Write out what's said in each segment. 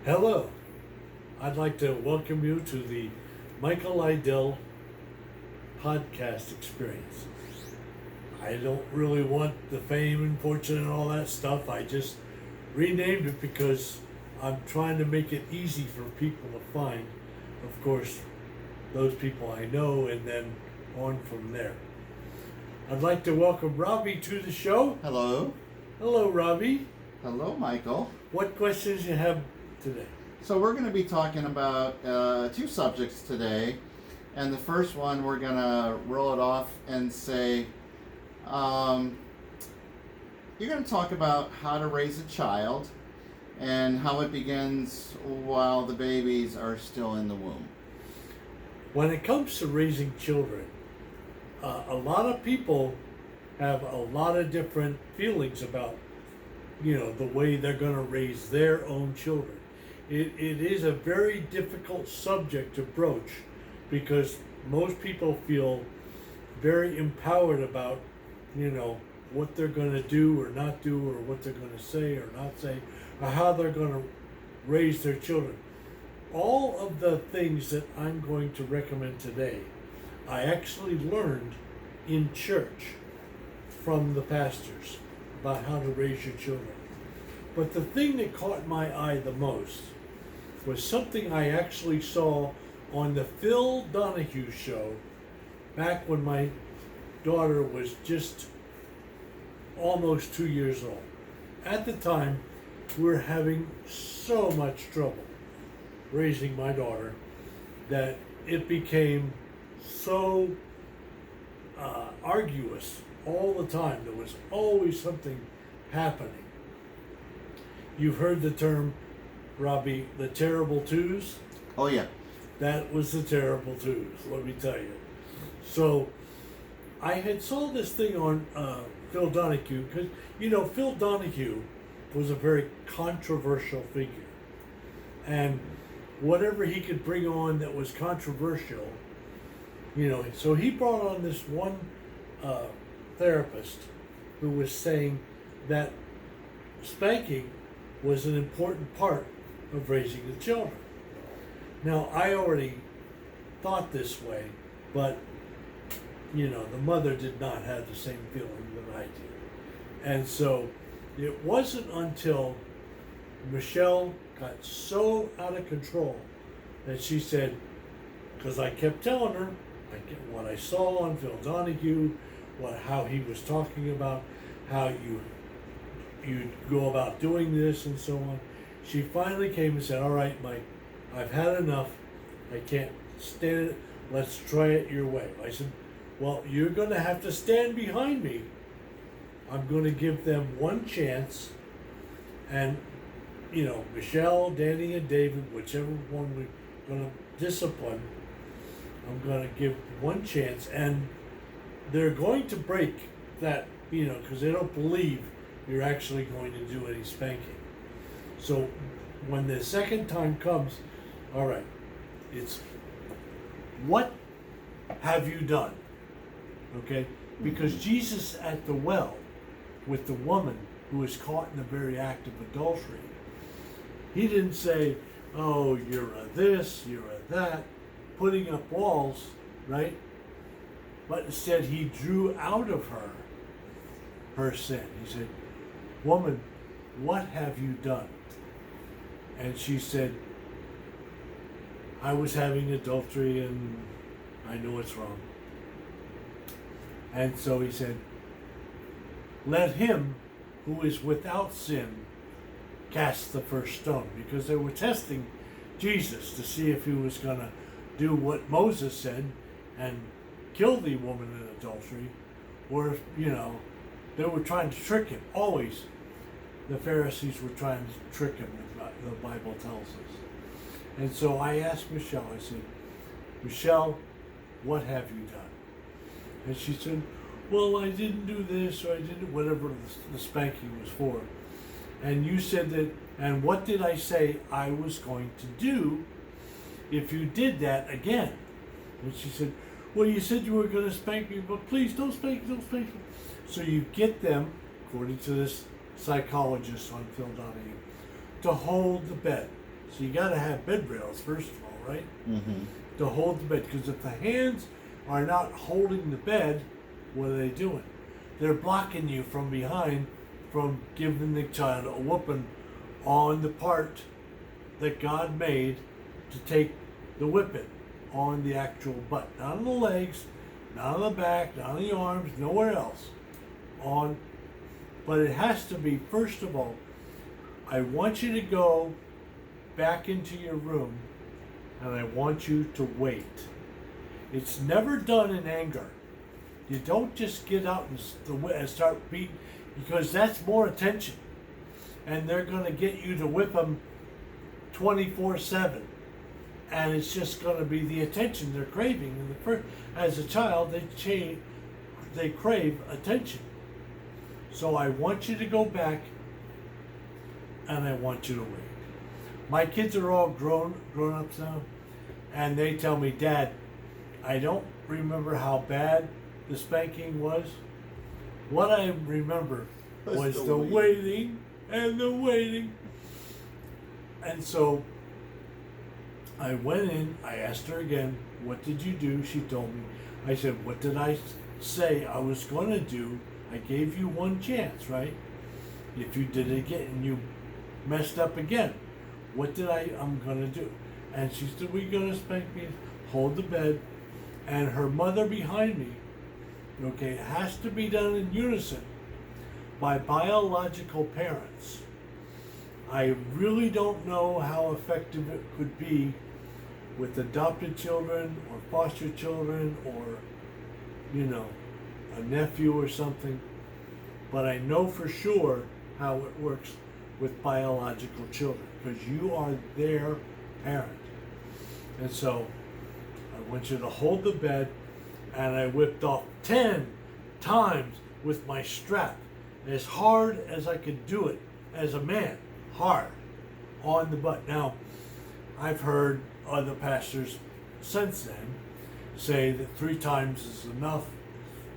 Hello, I'd like to welcome you to the Michael Idell podcast experience. I don't really want the fame and fortune and all that stuff. I just renamed it because I'm trying to make it easy for people to find, of course, those people I know, and then on from there. I'd like to welcome Robbie to the show. Hello. Hello, Robbie. Hello, Michael. What questions you have today? So we're going to be talking about two subjects today. And the first one, we're going to roll it off and say, you're going to talk about how to raise a child and how it begins while the babies are still in the womb. When it comes to raising children, a lot of people have a lot of different feelings about, the way they're going to raise their own children. It is a very difficult subject to broach because most people feel very empowered about, what they're going to do or not do, or what they're going to say or not say, or how they're going to raise their children. All of the things that I'm going to recommend today, I actually learned in church from the pastors about how to raise your children. But the thing that caught my eye the most was something I actually saw on the Phil Donahue show back when my daughter was just almost 2 years old. At the time, we were having so much trouble raising my daughter that it became so arduous all the time. There was always something happening. You've heard the term, Robbie, the terrible twos? Oh, yeah. That was the terrible twos, let me tell you. So I had saw this thing on Phil Donahue because, Phil Donahue was a very controversial figure. And whatever he could bring on that was controversial, so he brought on this one therapist who was saying that spanking was an important part of raising the children. Now, I already thought this way, but, the mother did not have the same feeling that I did. And so it wasn't until Michelle got so out of control that she said, because I kept telling her what I saw on Phil Donahue, how he was talking about how you go about doing this and so on. She finally came and said, all right, Mike, I've had enough. I can't stand it. Let's try it your way. I said, well, you're going to have to stand behind me. I'm going to give them one chance. And, Michelle, Danny, and David, whichever one we're going to discipline, I'm going to give one chance. And they're going to break that, because they don't believe you're actually going to do any spanking. So when the second time comes, all right, it's what have you done? Okay? Because Jesus at the well with the woman who was caught in the very act of adultery, he didn't say, oh, you're a this, you're a that, putting up walls, right? But instead he drew out of her sin. He said, woman, what have you done? And she said, I was having adultery and I know it's wrong. And so he said, let him who is without sin cast the first stone, because they were testing Jesus to see if he was going to do what Moses said and kill the woman in adultery, or if, they were trying to trick him. Always the Pharisees were trying to trick him, the Bible tells us. And so I asked Michelle, I said, Michelle, what have you done? And she said, well, I didn't do this, or I didn't, whatever the spanking was for. And you said that, and what did I say I was going to do if you did that again? And she said, well, you said you were going to spank me, but please don't spank me, don't spank me. So you get them, according to this psychologist on Phil Donahue, to hold the bed. So you got to have bed rails first of all, right? Mm-hmm. To hold the bed. Because if the hands are not holding the bed, what are they doing? They're blocking you from behind from giving the child a whooping on the part that God made to take the whipping on the actual butt. Not on the legs, not on the back, not on the arms, nowhere else. But it has to be, first of all, I want you to go back into your room and I want you to wait. It's never done in anger. You don't just get out and start beating, because that's more attention. And they're going to get you to whip them 24/7. And it's just going to be the attention they're craving. And as a child, they crave attention. So I want you to go back and I want you to wait. My kids are all grown ups now, and they tell me, Dad, I don't remember how bad the spanking was. What I remember was the waiting and the waiting. And so I went in, I asked her again, what did you do? She told me. I said, what did I say I was going to do? I gave you one chance, right? If you did it again and you messed up again, what did I'm going to do? And she said, we're going to spank me, hold the bed. And her mother behind me, okay, it has to be done in unison by biological parents. I really don't know how effective it could be with adopted children or foster children or, a nephew or something. But I know for sure how it works with biological children, because you are their parent. And so I want you to hold the bed, and I whipped off 10 times with my strap, as hard as I could do it as a man, hard, on the butt. Now, I've heard other pastors since then say that 3 times is enough,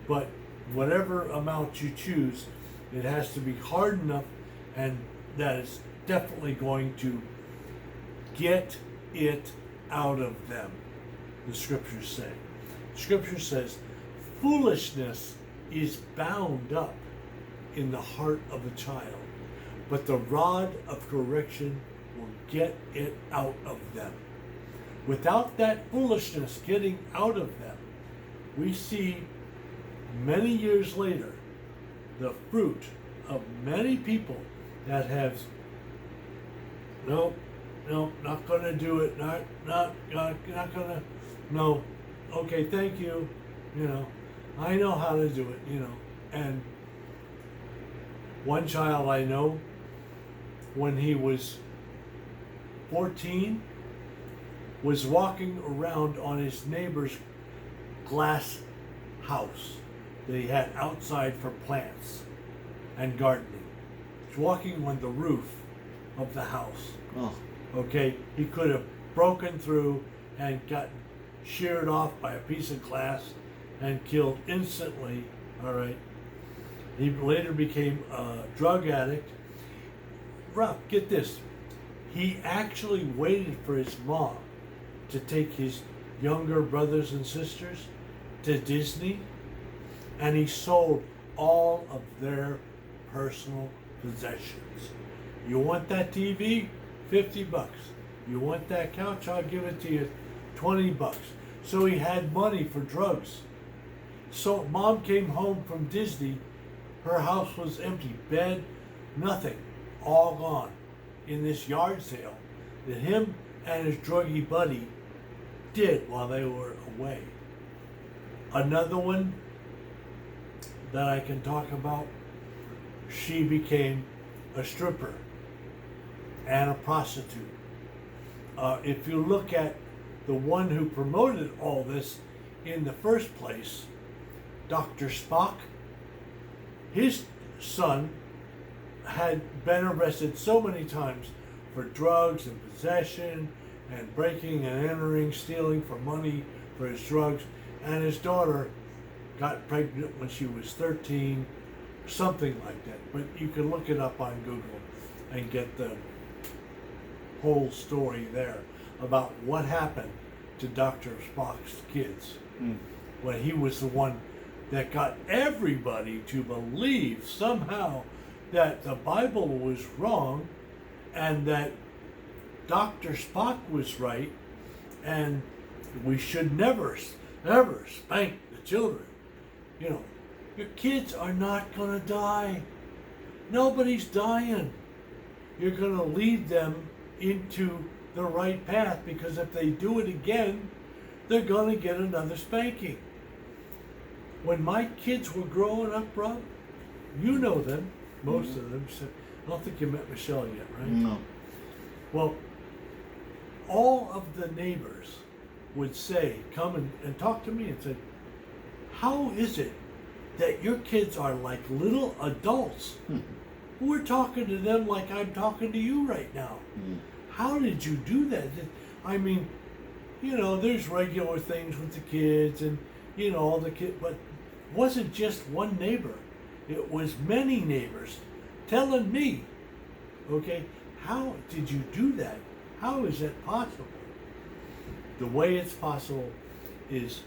but whatever amount you choose, it has to be hard enough, and that is definitely going to get it out of them, the scriptures say. Scripture says, foolishness is bound up in the heart of a child, but the rod of correction will get it out of them. Without that foolishness getting out of them, we see many years later the fruit of many people that have, no, not going to do it, not going to, no, okay, thank you, I know how to do it, and one child I know, when he was 14, was walking around on his neighbor's glass house that he had outside for plants and gardening. He's walking on the roof of the house. Oh. Okay, he could have broken through and gotten sheared off by a piece of glass and killed instantly, all right? He later became a drug addict. Rob, get this. He actually waited for his mom to take his younger brothers and sisters to Disney, and he sold all of their personal possessions. You want that TV? $50. You want that couch? I'll give it to you, $20. So he had money for drugs. So mom came home from Disney, her house was empty, bed, nothing, all gone in this yard sale that him and his druggy buddy did while they were away. Another one that I can talk about, she became a stripper and a prostitute. If you look at the one who promoted all this in the first place, Dr. Spock, his son had been arrested so many times for drugs and possession and breaking and entering, stealing for money for his drugs, and his daughter got pregnant when she was 13, something like that. But you can look it up on Google and get the whole story there about what happened to Dr. Spock's kids when he was the one that got everybody to believe somehow that the Bible was wrong and that Dr. Spock was right, and we should never, ever spank the children. You know, your kids are not going to die. Nobody's dying. You're going to lead them into the right path, because if they do it again, they're going to get another spanking. When my kids were growing up, Rob, you know them, most of them. I don't think you met Michelle yet, right? No. Well, all of the neighbors would say, come and talk to me and say, how is it that your kids are like little adults? We're talking to them like I'm talking to you right now. How did you do that? I mean, you know, there's regular things with the kids and, you know, all the kids, but it wasn't just one neighbor. It was many neighbors telling me, okay, how did you do that? How is that possible? The way it's possible is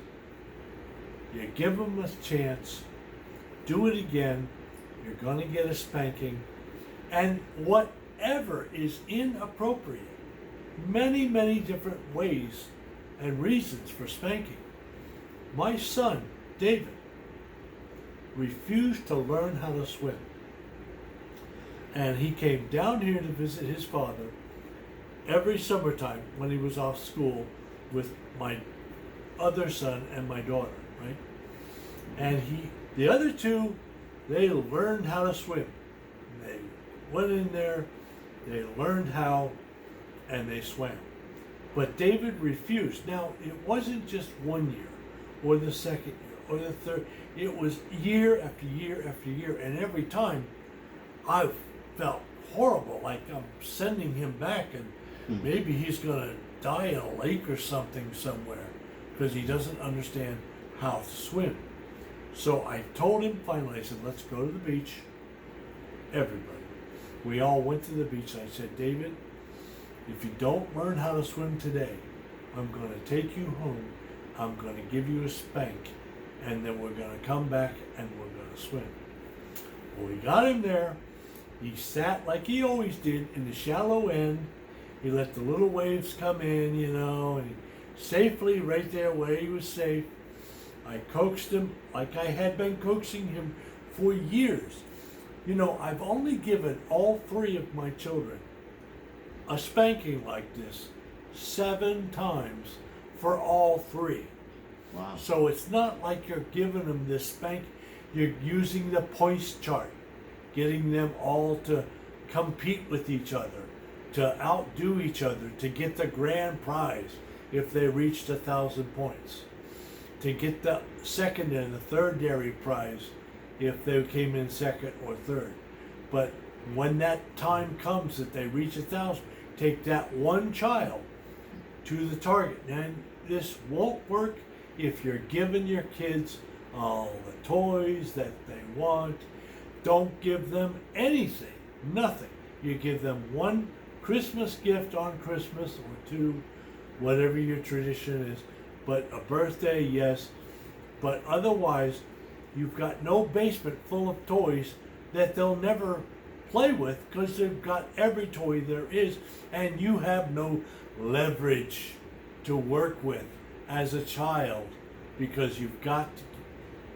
you give them a chance, do it again, you're going to get a spanking, and whatever is inappropriate, many, many different ways and reasons for spanking. My son, David, refused to learn how to swim. And he came down here to visit his father every summertime when he was off school with my other son and my daughter, right? And the other two, they learned how to swim. They went in there, they learned how, and they swam. But David refused. Now, it wasn't just 1 year, or the second year, or the third. It was year after year after year, and every time I felt horrible, like I'm sending him back, and maybe he's going to die in a lake or something somewhere because he doesn't understand how to swim. So I told him finally, I said, let's go to the beach, everybody. We all went to the beach, and I said, David, if you don't learn how to swim today, I'm going to take you home, I'm going to give you a spank, and then we're going to come back and we're going to swim. Well, we got him there. He sat like he always did in the shallow end. He let the little waves come in, you know, and safely right there where he was safe. I coaxed him like I had been coaxing him for years. You know, I've only given all three of my children a spanking like this 7 times for all three. Wow. So it's not like you're giving them this spank. You're using the points chart, getting them all to compete with each other, to outdo each other, to get the grand prize if they reached 1,000 points, to get the second and the third prize if they came in second or third. But when that time comes that they reach 1,000, take that one child to the target. And this won't work if you're giving your kids all the toys that they want. Don't give them anything, nothing. You give them one Christmas gift on Christmas, or 2, whatever your tradition is. But a birthday, yes. But otherwise, you've got no basement full of toys that they'll never play with because they've got every toy there is, and you have no leverage to work with as a child because you've got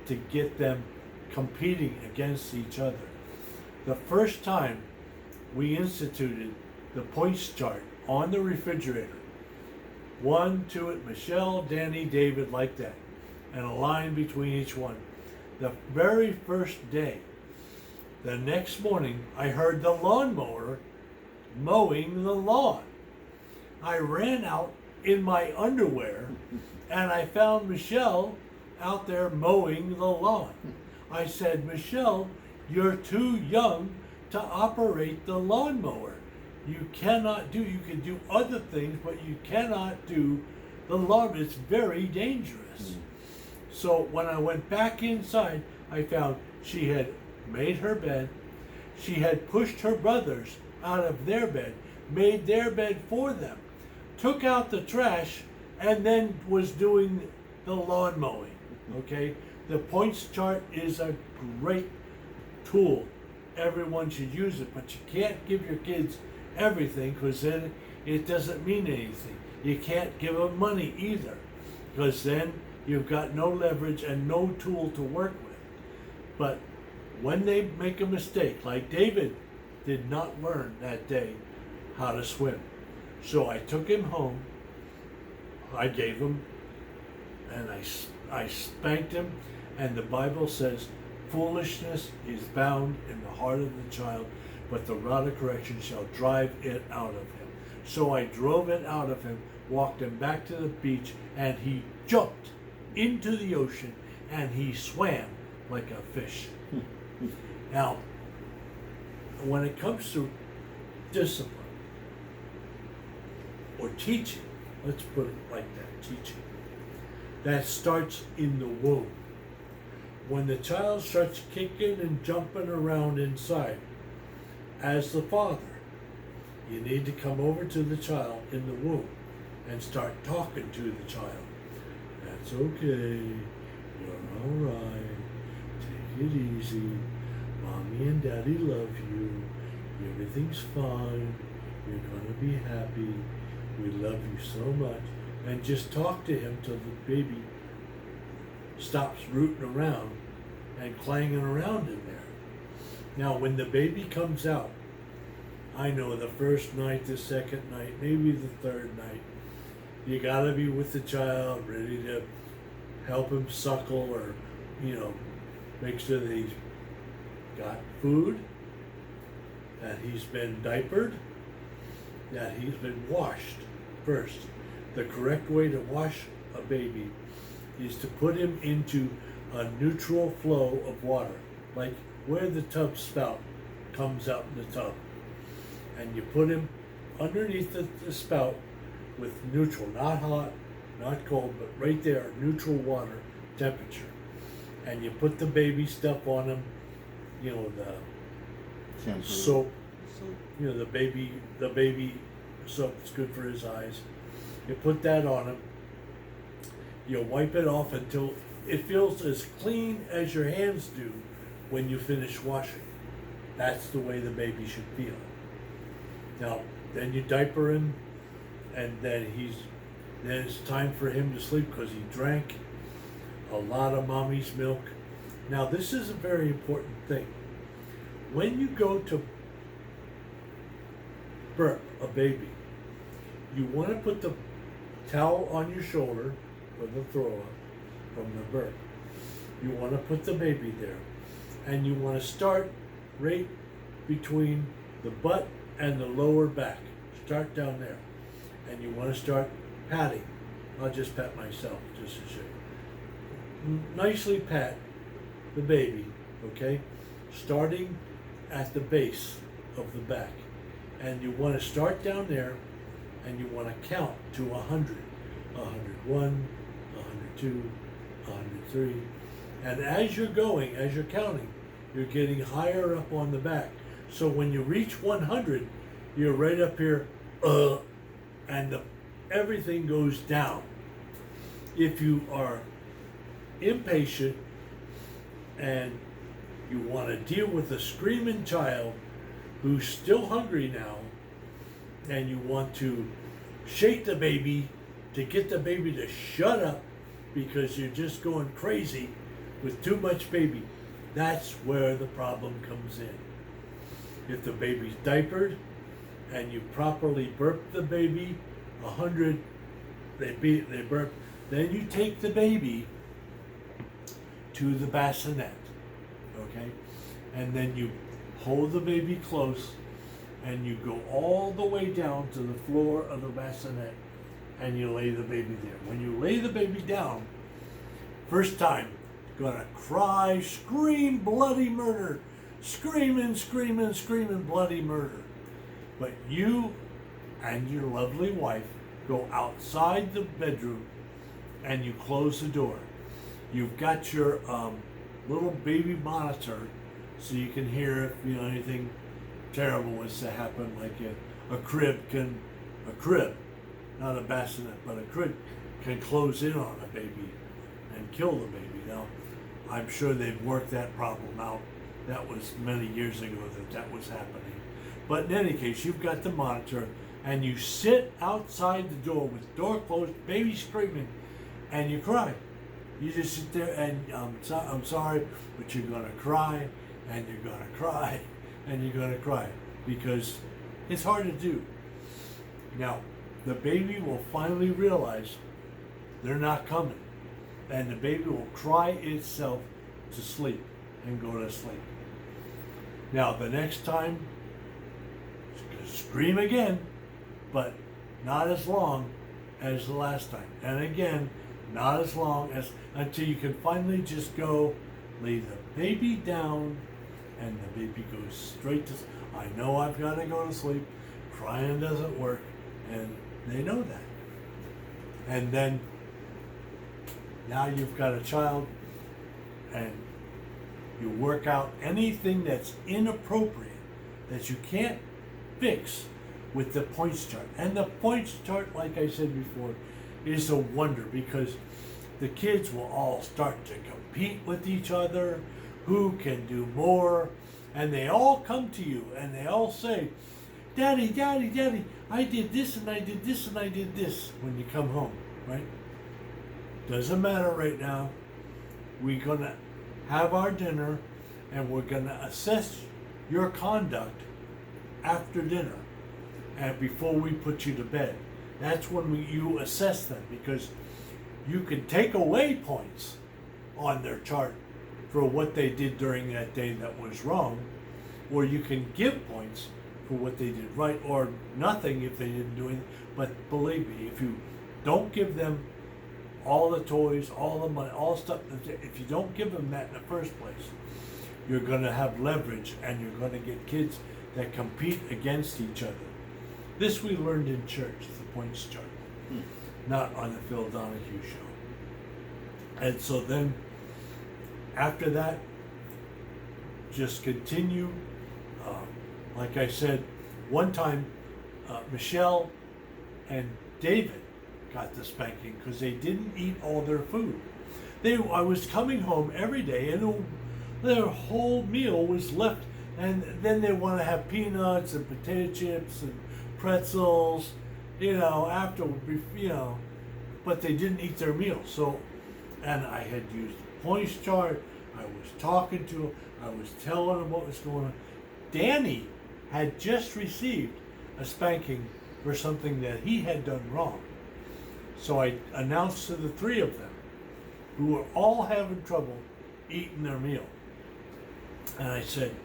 to get them competing against each other. The first time we instituted the points chart on the refrigerator, 1, 2 at Michelle, Danny, David, like that, and a line between each one. The very first day, the next morning, I heard the lawnmower mowing the lawn. I ran out in my underwear and I found Michelle out there mowing the lawn. I said, Michelle, you're too young to operate the lawnmower. You cannot do, you can do other things, but you cannot do the lawn. It's very dangerous. So when I went back inside, I found she had made her bed. She had pushed her brothers out of their bed. made their bed for them, took out the trash, and then was doing the lawn mowing. Okay? The points chart is a great tool. Everyone should use it, but you can't give your kids everything, because then it doesn't mean anything. You can't give them money either, because then you've got no leverage and no tool to work with. But when they make a mistake, like David did not learn that day how to swim. So I took him home, I gave him, and I spanked him, and the Bible says, foolishness is bound in the heart of the child, but the rod of correction shall drive it out of him. So I drove it out of him, walked him back to the beach, and he jumped into the ocean, and he swam like a fish. Now, when it comes to discipline or teaching, let's put it like that, teaching, that starts in the womb. When the child starts kicking and jumping around inside, as the father, you need to come over to the child in the womb and start talking to the child. That's okay. You're all right. Take it easy. Mommy and Daddy love you. Everything's fine. You're going to be happy. We love you so much. And just talk to him till the baby stops rooting around and clanging around in there. Now, when the baby comes out, I know the first night, the second night, maybe the third night, you gotta be with the child, ready to help him suckle, or, make sure that he's got food, that he's been diapered, that he's been washed first. The correct way to wash a baby is to put him into a neutral flow of water, like where the tub spout comes out in the tub. And you put him underneath the spout with neutral, not hot, not cold, but right there, neutral water temperature. And you put the baby stuff on him, the Shampoo. soap, the baby soap is good for his eyes. You put that on him. You wipe it off until it feels as clean as your hands do when you finish washing. That's the way the baby should feel. Now, then you diaper him, and then it's time for him to sleep, because he drank a lot of mommy's milk. Now, this is a very important thing. When you go to burp a baby, you want to put the towel on your shoulder for the throw up from the burp. You want to put the baby there, and you want to start right between the butt and the lower back. Start down there, and you want to start patting. I'll just pat myself just to show you. Nicely pat the baby, okay? Starting at the base of the back, and you want to start down there, and you want to count to 100. 101, 102, 103. And as you're counting, you're getting higher up on the back. So when you reach 100, you're right up here, and everything goes down. If you are impatient and you want to deal with a screaming child who's still hungry now, and you want to shake the baby to get the baby to shut up because you're just going crazy with too much baby, that's where the problem comes in. If the baby's diapered and you properly burp the baby, 100, they burp, then you take the baby to the bassinet, okay? And then you hold the baby close, and you go all the way down to the floor of the bassinet, and you lay the baby there. When you lay the baby down, first time, gonna cry, scream, bloody murder, screaming, bloody murder. But you and your lovely wife go outside the bedroom, and you close the door. You've got your little baby monitor, so you can hear if anything terrible was to happen, like a crib, not a bassinet, but a crib can close in on a baby and kill the baby. Now, I'm sure they've worked that problem out. That was many years ago that was happening. But in any case, you've got the monitor, and you sit outside the door with the door closed, baby screaming, and you cry. You just sit there and I'm sorry, but you're gonna cry, and you're gonna cry, and you're gonna cry, because it's hard to do. Now, the baby will finally realize they're not coming, and the baby will cry itself to sleep and go to sleep. Now, the next time, it's gonna scream again, but not as long as the last time. And again, not as long as, until you can finally just go, lay the baby down, and the baby goes straight to, I know I've got to go to sleep, crying doesn't work, and they know that. And then, now you've got a child, and you work out anything that's inappropriate, that you can't fix with the points chart. And the points chart, like I said before, is a wonder, because the kids will all start to compete with each other, who can do more, and they all come to you and they all say, Daddy, Daddy, Daddy, I did this and I did this and I did this, when you come home, right? Doesn't matter right now. We're gonna have our dinner, and we're gonna assess your conduct after dinner and before we put you to bed. That's when you assess them, because you can take away points on their chart for what they did during that day that was wrong, or you can give points for what they did right, or nothing if they didn't do anything. But believe me, if you don't give them all the toys, all the money, all the stuff, if you don't give them that in the first place, you're going to have leverage, and you're going to get kids that compete against each other. This we learned in church, the points chart, not on the Phil Donahue show. And so then, after that, just continue. Like I said, one time, Michelle and David got the spanking because they didn't eat all their food. I was coming home every day, and their whole meal was left, and then they want to have peanuts and potato chips and pretzels, after, but they didn't eat their meal. So, and I had used the points chart, I was talking to them, I was telling them what was going on. Danny had just received a spanking for something that he had done wrong. So I announced to the three of them, who were all having trouble eating their meal, and I said,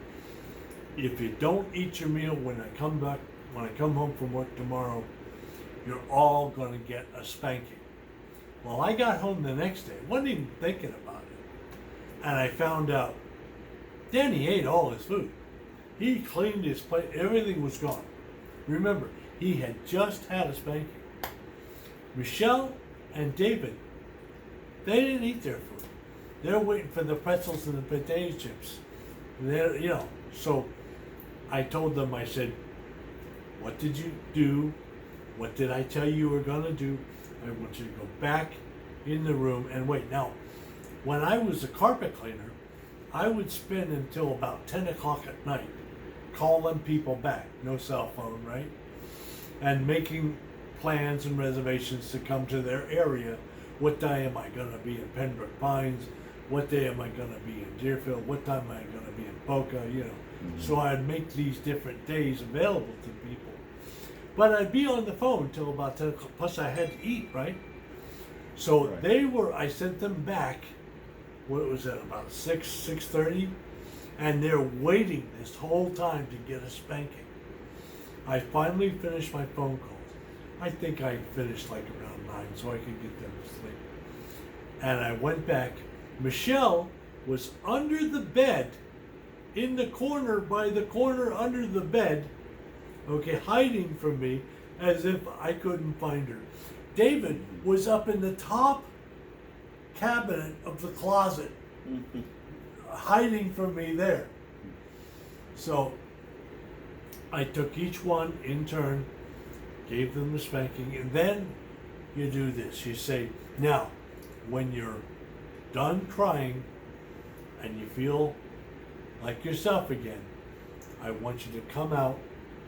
if you don't eat your meal when I come home from work tomorrow, you're all going to get a spanking. Well, I got home the next day, wasn't even thinking about it, and I found out Danny ate all his food. He cleaned his plate, everything was gone. Remember, he had just had a spanking. Michelle and David, they didn't eat their food. They're waiting for the pretzels and the potato chips. So I told them, I said, what did you do? What did I tell you were going to do? I want you to go back in the room and wait. Now, when I was a carpet cleaner, I would spend until about 10 o'clock at night calling people back, no cell phone, right? And making plans and reservations to come to their area. What day am I going to be in Pembroke Pines? What day am I going to be in Deerfield? What time am I going to be in Boca? Mm-hmm. So I'd make these different days available to people. But I'd be on the phone till about 10 o'clock, plus I had to eat, right? So Right. I sent them back, what was that, about 6:30? And they're waiting this whole time to get a spanking. I finally finished my phone calls. I think I finished like around 9 so I could get them to sleep. And I went back. Michelle was under the bed, in the corner, by the corner under the bed, okay, hiding from me as if I couldn't find her. David was up in the top cabinet of the closet, hiding from me there. So I took each one in turn, gave them the spanking, and then you do this. You say, now, when you're done crying and you feel like yourself again, I want you to come out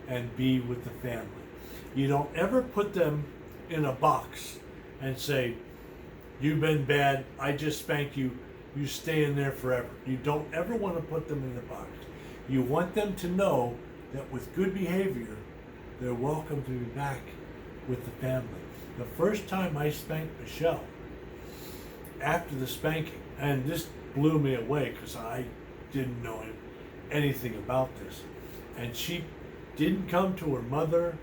and be with the family. You don't ever put them in a box and say, you've been bad, I just spank you, you stay in there forever. You don't ever want to put them in a box. You want them to know that with good behavior, they're welcome to be back with the family. The first time I spanked Michelle, after the spanking, and this blew me away because I didn't know anything about this, and she didn't come to her mother,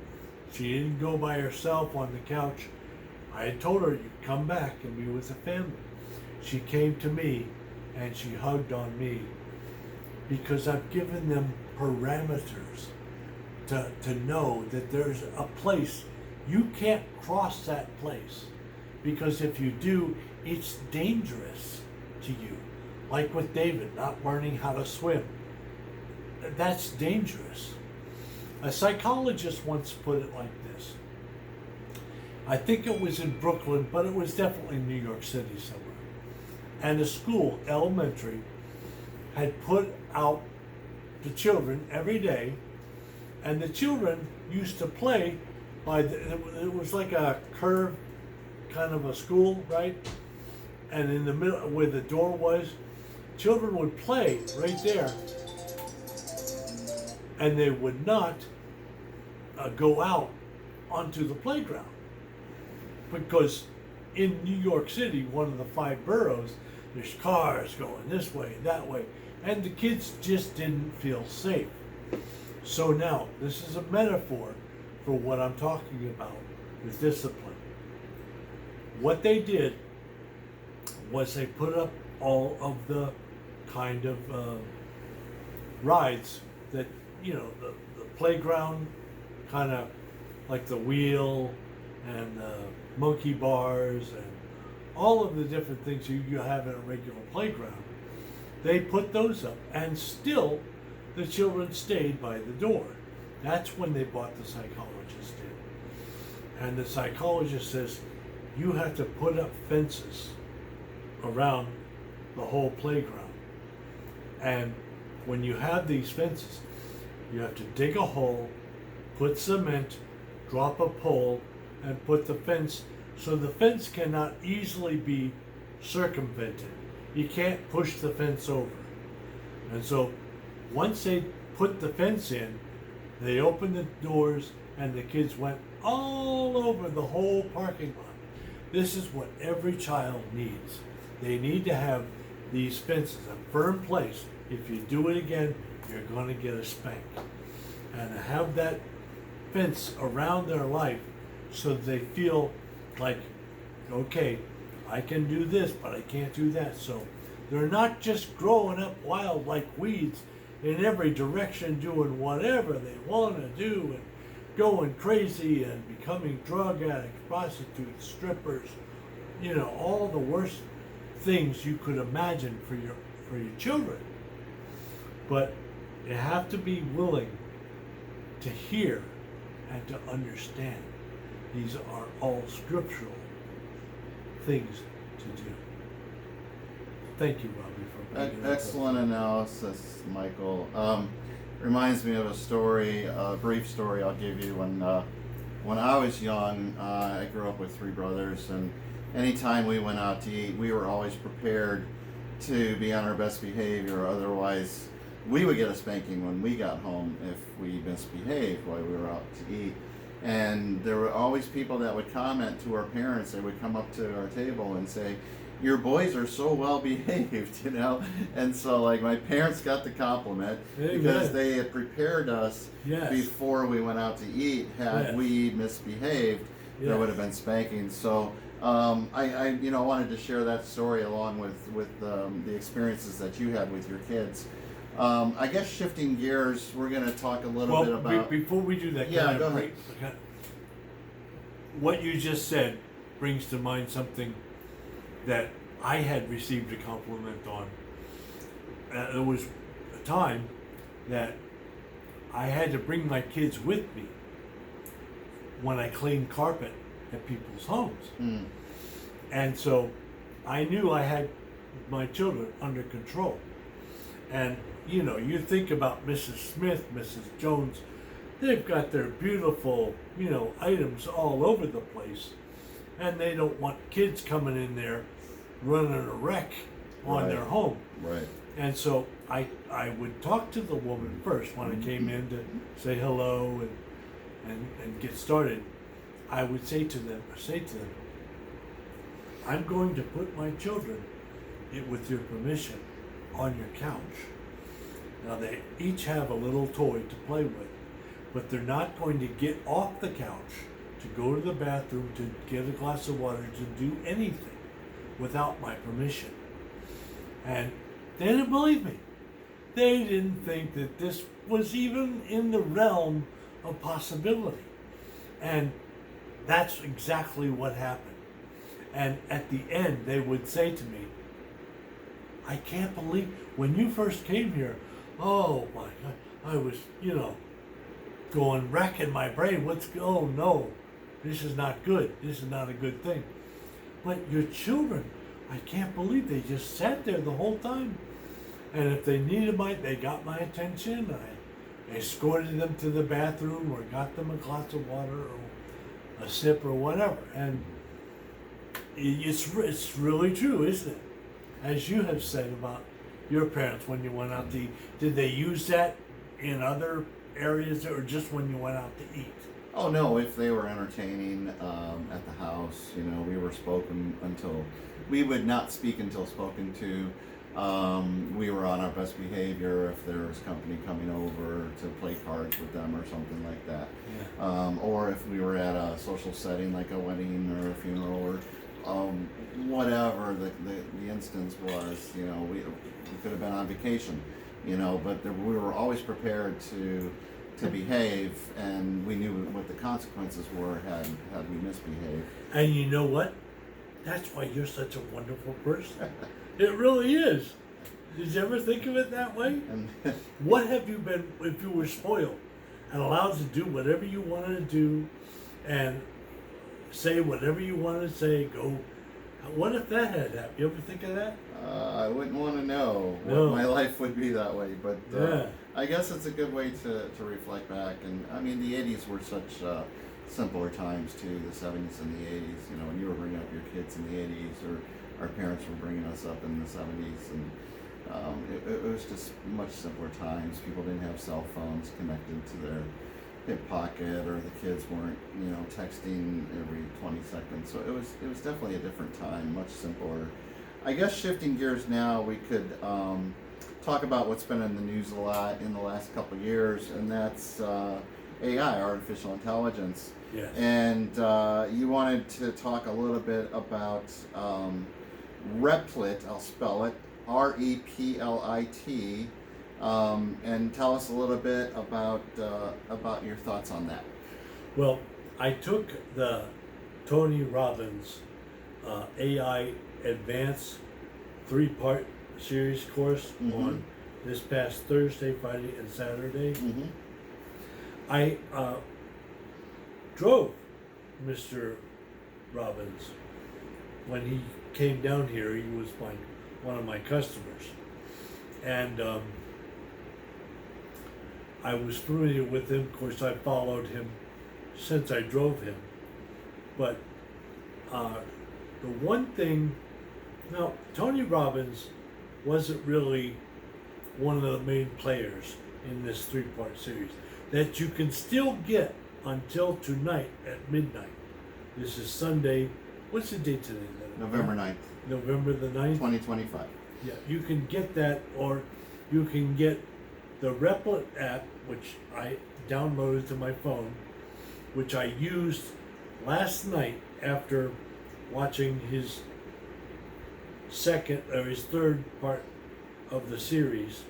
she didn't go by herself on the couch. I had told her, you come back and be with the family. She came to me and she hugged on me because I've given them parameters to know that there's a place. You can't cross that place, because if you do, it's dangerous to you. Like with David not learning how to swim. That's dangerous. A psychologist once put it like this. I think it was in Brooklyn, but it was definitely New York City somewhere. And a school, elementary, had put out the children every day, and the children used to play it was like a curved kind of a school, right? And in the middle where the door was, children would play right there, and they would not go out onto the playground, because in New York City, one of the 5 boroughs, there's cars going this way, that way, and the kids just didn't feel safe. So now, this is a metaphor for what I'm talking about with discipline. What they did was they put up all of the kind of rides that, the playground, kind of like the wheel and the monkey bars and all of the different things you have in a regular playground. They put those up, and still the children stayed by the door. That's when they brought the psychologist in. And the psychologist says, you have to put up fences around the whole playground. And when you have these fences, you have to dig a hole, put cement, drop a pole, and put the fence, so the fence cannot easily be circumvented. You can't push the fence over. And so once they put the fence in, they opened the doors and the kids went all over the whole parking lot. This is what every child needs. They need to have these fences, a firm place. If you do it again, you're going to get a spank. And to have that fence around their life so that they feel like, okay, I can do this, but I can't do that. So they're not just growing up wild like weeds in every direction, doing whatever they want to do and going crazy and becoming drug addicts, prostitutes, strippers, all the worst things you could imagine for your children. But you have to be willing to hear and to understand. These are all scriptural things to do. Thank you, Robbie, for bringing Excellent analysis, Michael. Reminds me of a story, a brief story I'll give you. When I was young, I grew up with 3 brothers, and anytime we went out to eat, we were always prepared to be on our best behavior, otherwise we would get a spanking when we got home if we misbehaved while we were out to eat. And there were always people that would comment to our parents. They would come up to our table and say, your boys are so well behaved, And so, like, my parents got the compliment. Amen. Because they had prepared us. Yes. Before we went out to eat. Had yes. we misbehaved, yes. there would have been spanking. So I wanted to share that story along with the experiences that you had with your kids. I guess shifting gears, we're going to talk a little bit about... Before we do that, go ahead. What you just said brings to mind something that I had received a compliment on. There was a time that I had to bring my kids with me when I cleaned carpet at people's homes. Mm. And so I knew I had my children under control. And, you think about Mrs. Smith, Mrs. Jones, they've got their beautiful, items all over the place. And they don't want kids coming in there running a wreck on their home. Right. And so I would talk to the woman first when I came in to say hello and get started. I would say to them, I'm going to put my children, with your permission, on your couch. Now they each have a little toy to play with, but they're not going to get off the couch to go to the bathroom, to get a glass of water, to do anything without my permission. And they didn't believe me. They didn't think that this was even in the realm of possibility. And that's exactly what happened. And at the end, they would say to me, I can't believe, when you first came here, oh my God, I was, going racking my brain. Oh no, this is not good. This is not a good thing. But your children, I can't believe they just sat there the whole time. And if they needed they got my attention. I escorted them to the bathroom or got them a glass of water or a sip or whatever. And it's really true, isn't it? As you have said about your parents when you went out to eat. Did they use that in other areas or just when you went out to eat? Oh no, if they were entertaining at the house, we were we would not speak until spoken to. We were on our best behavior if there was company coming over to play cards with them or something like that. Yeah. Or if we were at a social setting like a wedding or a funeral or whatever the instance was, we could have been on vacation, but we were always prepared to behave, and we knew what the consequences were had we misbehaved. And you know what? That's why you're such a wonderful person. It really is. Did you ever think of it that way? And What have you been, if you were spoiled and allowed to do whatever you wanted to do and say whatever you wanted to say, go? What if that had happened? You ever think of that? I wouldn't want to know what No. my life would be that way, but Yeah. I guess it's a good way to reflect back. And I mean, the 80s were such simpler times too, the 70s and the 80s. When you were bringing up your kids in the 80s, or our parents were bringing us up in the 70s, and it was just much simpler times. People didn't have cell phones connected to their hip pocket, or the kids weren't, texting every 20 seconds. So it was definitely a different time, much simpler. I guess shifting gears now, we could talk about what's been in the news a lot in the last couple of years, and that's AI, artificial intelligence. Yes. And you wanted to talk a little bit about Replit, I'll spell it, REPLIT, and tell us a little bit about your thoughts on that. Well, I took the Tony Robbins AI Advanced 3-part series course on this past Thursday, Friday, and Saturday. Mm-hmm. I drove Mr. Robbins when he came down here. He was one of my customers, and I was familiar with him. Of course, I followed him since I drove him. But the one thing, now Tony Robbins wasn't really one of the main players in this 3-part series that you can still get until tonight at midnight. This is Sunday. What's the date today? November 9th, November the 9th? 2025. Yeah, you can get that, or you can get the Replit app, which I downloaded to my phone, which I used last night after watching his third part of the series,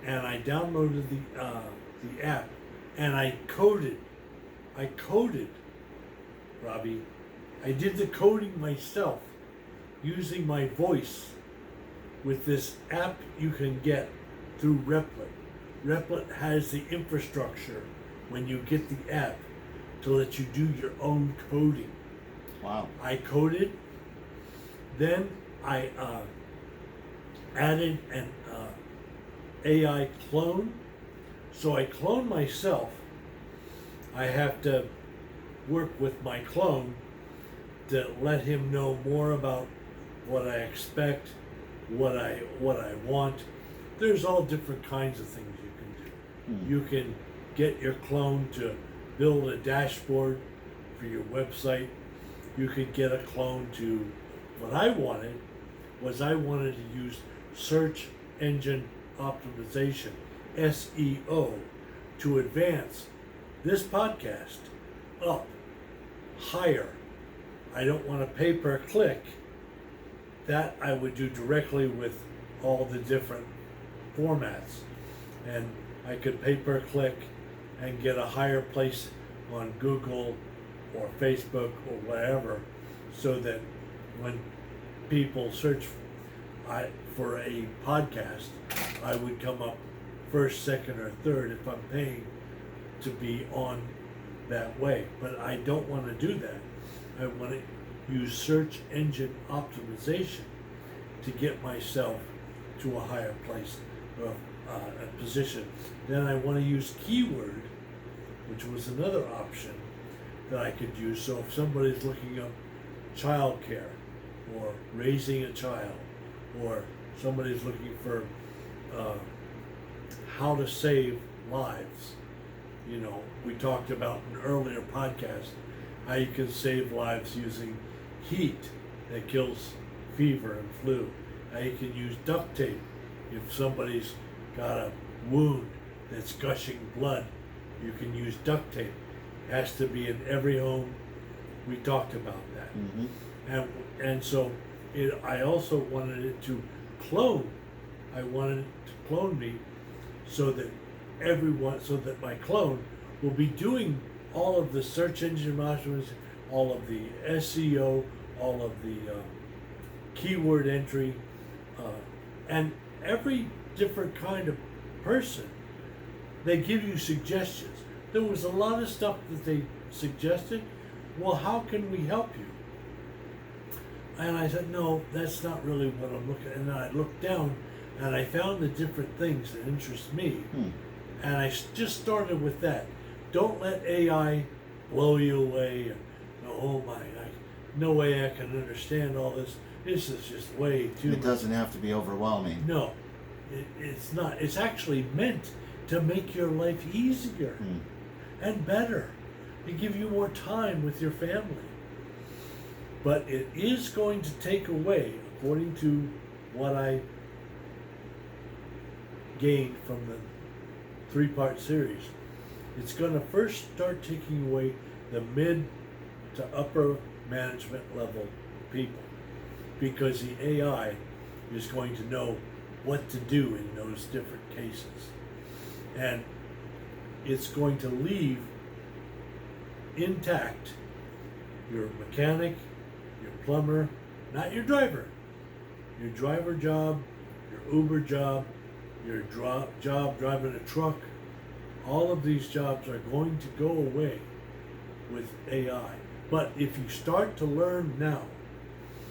and I downloaded the app, and I coded, Robbie. I did the coding myself using my voice with this app you can get through Replit. Replit has the infrastructure when you get the app to let you do your own coding. Wow. I coded, then I added an AI clone. So I clone myself. I have to work with my clone to let him know more about what I expect, what I want. There's all different kinds of things you can do. You can get your clone to build a dashboard for your website. You could get a clone to, what I wanted to use search engine optimization, SEO, to advance this podcast up higher. I don't want to pay per click. That I would do directly with all the different formats, and I could pay per click and get a higher place on Google or Facebook or whatever, so that when people search for a podcast, I would come up first, second, or third if I'm paying to be on that way. But I don't want to do that. I want to use search engine optimization to get myself to a higher place of a position. Then I want to use keyword, which was another option that I could use. So if somebody's looking up childcare or raising a child, or somebody's looking for how to save lives, we talked about in an earlier podcast how you can save lives using heat that kills fever and flu. How you can use duct tape if somebody's got a wound that's gushing blood. You can use duct tape. It has to be in every home. We talked about that. And so I also wanted it to clone. I wanted it to clone me so that my clone will be doing all of the search engine optimization, all of the SEO, all of the keyword entry, and every different kind of person. They give you suggestions. There was a lot of stuff that they suggested. Well, how can we help you? And I said, no, that's not really what I'm looking at. And then I looked down and I found the different things that interest me. And I just started with that. Don't let AI blow you away. Oh my, no way I can understand all this. This is just way too much. It doesn't have to be overwhelming. No, it's not. It's actually meant to make your life easier and better, to give you more time with your family. But it is going to take away, according to what I gained from the 3-part series, it's going to first start taking away the mid to upper management level people, because the AI is going to know what to do in those different cases. And it's going to leave intact your mechanic, your plumber, not your driver. Your driver job, your Uber job, your job driving a truck, all of these jobs are going to go away with AI. But if you start to learn now